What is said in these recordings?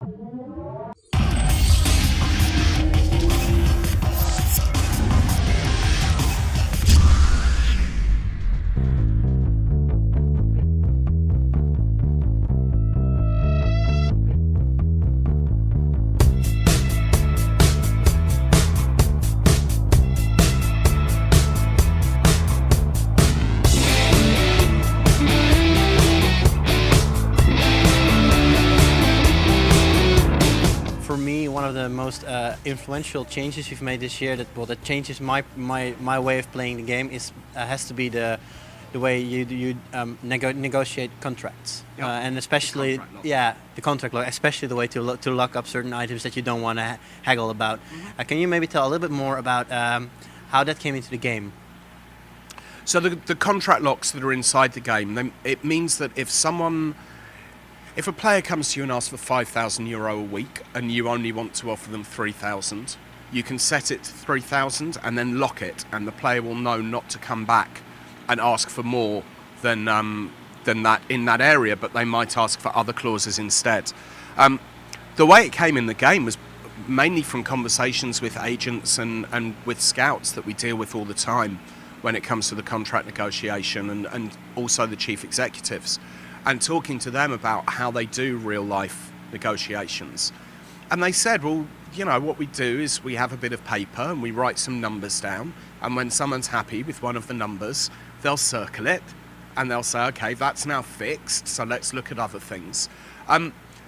For me, one of the most influential changes we've made this year, that changes my way of playing the game, has to be the way you negotiate contracts, and especially the contract law, especially the way to lock up certain items that you don't want to haggle about. Can you maybe tell a little bit more about how that came into the game? So the contract locks that are inside the game, it means that if a player comes to you and asks for €5,000 a week and you only want to offer them 3,000, you can set it to 3,000 and then lock it, and the player will know not to come back and ask for more than that in that area, but they might ask for other clauses instead. The way it came in the game was mainly from conversations with agents and with scouts that we deal with all the time when it comes to the contract negotiation, and also the chief executives, and talking to them about how they do real-life negotiations. And they said, well, what we do is we have a bit of paper and we write some numbers down, and when someone's happy with one of the numbers, they'll circle it and they'll say, okay, that's now fixed, so let's look at other things.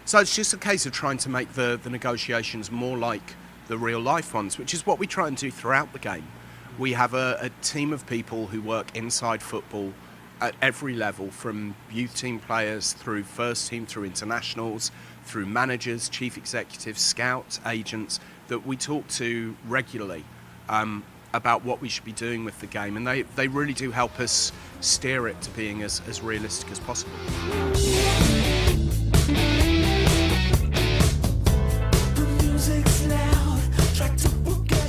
So it's just a case of trying to make the negotiations more like the real-life ones, which is what we try and do throughout the game. We have a team of people who work inside football at every level, from youth team players through first team, through internationals, through managers, chief executives, scouts, agents, that we talk to regularly about what we should be doing with the game, and they really do help us steer it to being as realistic as possible.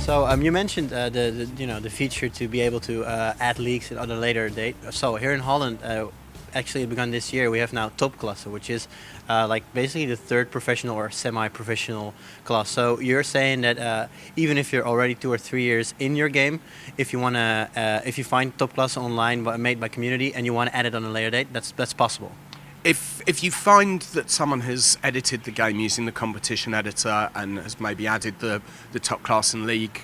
So you mentioned the feature to be able to add leagues at a later date. So here in Holland, actually begun this year, we have now top class, which is like basically the third professional or semi-professional class. So you're saying that even if you're already 2 or 3 years in your game, if you find top class online made by community and you want to add it on a later date, that's possible. If you find that someone has edited the game using the competition editor and has maybe added the top class and league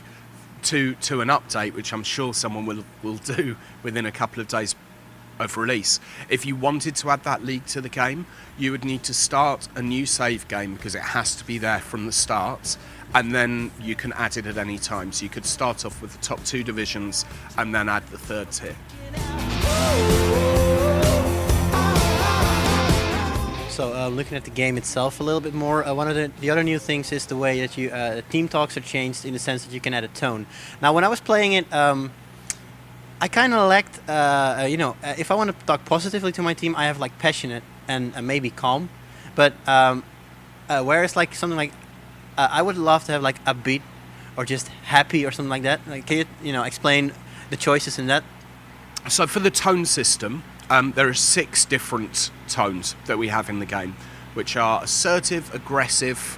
to an update, which I'm sure someone will do within a couple of days of release, if you wanted to add that league to the game, you would need to start a new save game, because it has to be there from the start, and then you can add it at any time. So you could start off with the top 2 divisions and then add the 3rd tier. So looking at the game itself a little bit more, one of the other new things is the way that you team talks are changed, in the sense that you can add a tone. Now, when I was playing it, I kind of lacked, if I want to talk positively to my team, I have like passionate and maybe calm. But whereas like something like, I would love to have like upbeat or just happy or something like that. Like, can you explain the choices in that? So for the tone system, there are 6 different tones that we have in the game, which are assertive, aggressive,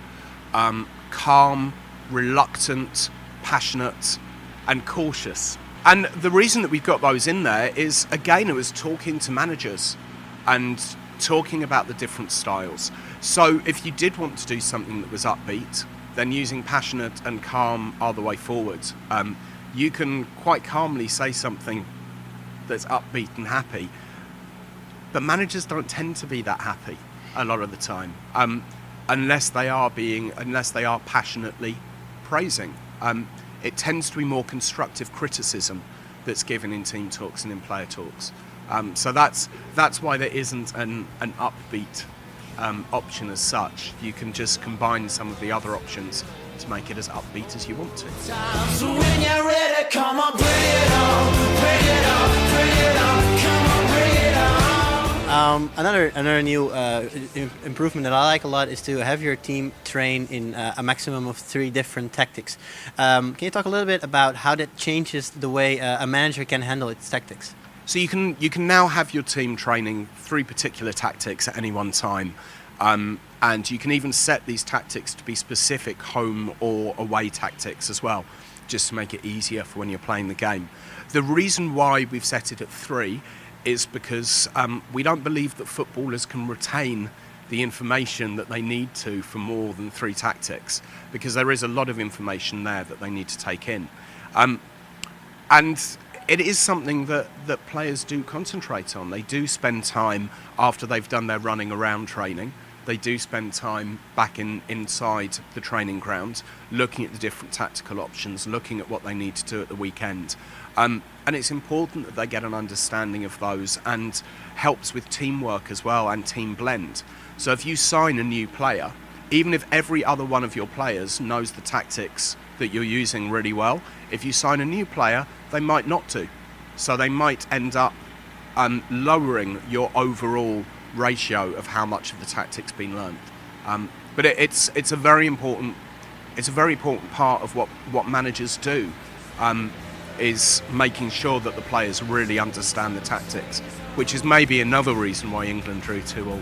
calm, reluctant, passionate, and cautious. And the reason that we've got those in there is, again, it was talking to managers and talking about the different styles. So if you did want to do something that was upbeat, then using passionate and calm are the way forward. You can quite calmly say something that's upbeat and happy, but managers don't tend to be that happy a lot of the time, unless they are passionately praising. It tends to be more constructive criticism that's given in team talks and in player talks. So that's why there isn't an upbeat option as such. You can just combine some of the other options to make it as upbeat as you want to. So when you're ready, come on, bring it on, bring it on, bring it on, come on, bring it on. Another new improvement that I like a lot is to have your team train in a maximum of 3 different tactics. Can you talk a little bit about how that changes the way a manager can handle its tactics? So you can now have your team training 3 particular tactics at any one time. And you can even set these tactics to be specific home or away tactics as well, just to make it easier for when you're playing the game. The reason why we've set it at 3 is because we don't believe that footballers can retain the information that they need to for more than 3 tactics, because there is a lot of information there that they need to take in. And it is something that players do concentrate on. They do spend time after they've done their running around training. They do spend time back inside the training ground, looking at the different tactical options, looking at what they need to do at the weekend. And it's important that they get an understanding of those, and helps with teamwork as well and team blend. So if you sign a new player, even if every other one of your players knows the tactics that you're using really well, if you sign a new player, they might not do. So they might end up lowering your overall ratio of how much of the tactics been learned. But it's a very important part of what managers do, is making sure that the players really understand the tactics, which is maybe another reason why England drew 2-2.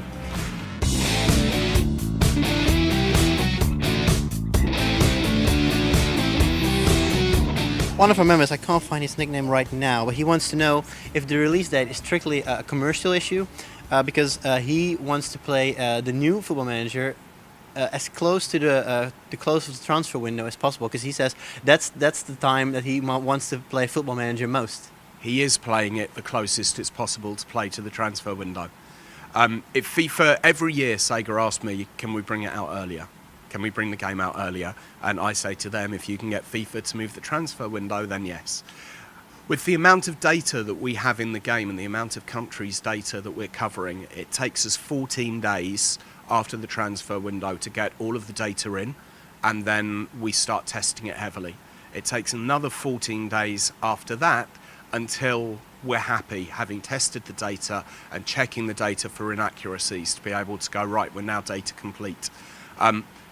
One of our members, I can't find his nickname right now, but he wants to know if the release date is strictly a commercial issue, because he wants to play the new Football Manager as close to the close of the transfer window as possible, because he says that's the time that he wants to play Football Manager most. He is playing it the closest it's possible to play to the transfer window. If FIFA, every year Sega asked me, can we bring it out earlier? Can we bring the game out earlier? And I say to them, if you can get FIFA to move the transfer window, then yes. With the amount of data that we have in the game and the amount of countries' data that we're covering, it takes us 14 days after the transfer window to get all of the data in, and then we start testing it heavily. It takes another 14 days after that until we're happy, having tested the data and checking the data for inaccuracies, to be able to go, right, we're now data complete.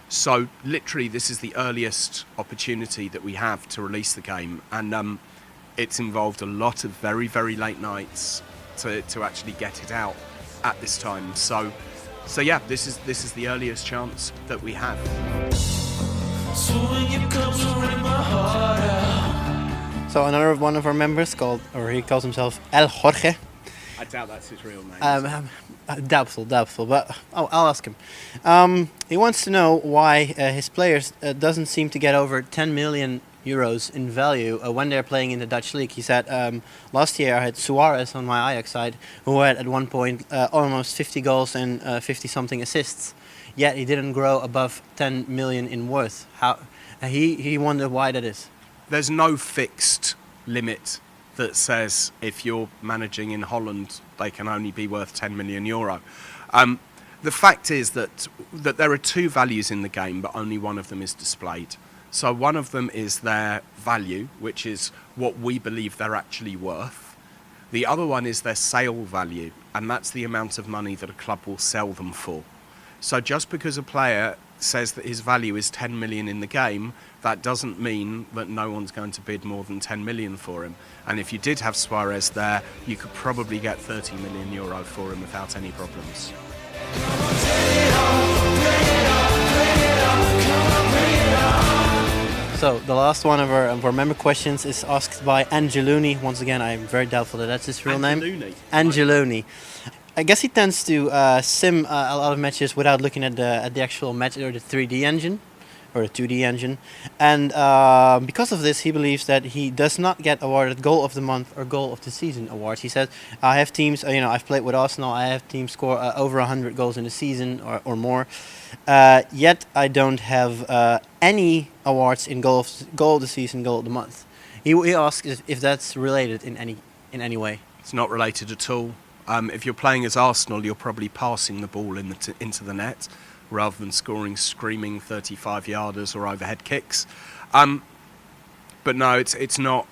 So literally this is the earliest opportunity that we have to release the game, and it's involved a lot of very, very late nights to actually get it out at this time. So yeah, this is the earliest chance that we have. So when you come to ring my heart out. So another one of our members he calls himself El Jorge. I doubt that's his real name. Doubtful, but I'll ask him. He wants to know why his players doesn't seem to get over 10 million euros in value when they're playing in the Dutch league. He said, last year I had Suarez on my Ajax side, who had at one point almost 50 goals and 50-something assists, yet he didn't grow above 10 million in worth. He wondered why that is. There's no fixed limit that says if you're managing in Holland, they can only be worth 10 million euro. The fact is that there are 2 values in the game, but only one of them is displayed. So one of them is their value, which is what we believe they're actually worth. The other one is their sale value, and that's the amount of money that a club will sell them for. So just because a player says that his value is 10 million in the game, that doesn't mean that no one's going to bid more than 10 million for him. And if you did have Suarez there, you could probably get 30 million euro for him without any problems. So the last one of our member questions is asked by Angeluni. Once again, I'm very doubtful that that's his real name. Angeluni. I guess he tends to sim a lot of matches without looking at the actual match or the 3D engine or the 2D engine, and because of this, he believes that he does not get awarded Goal of the Month or Goal of the Season awards. He says, "I have teams. I've played with Arsenal. I have teams score over 100 goals in a season or more. Yet I don't have any awards in Goal of the Season, Goal of the Month." He asks if that's related in any way. It's not related at all. If you're playing as Arsenal, you're probably passing the ball into the net rather than scoring screaming 35-yarders or overhead kicks. But no, it's not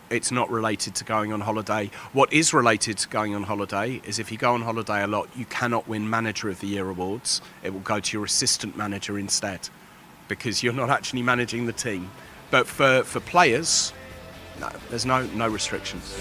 related to going on holiday. What is related to going on holiday is if you go on holiday a lot, you cannot win Manager of the Year awards. It will go to your assistant manager instead, because you're not actually managing the team. But for players, no, there's no restrictions.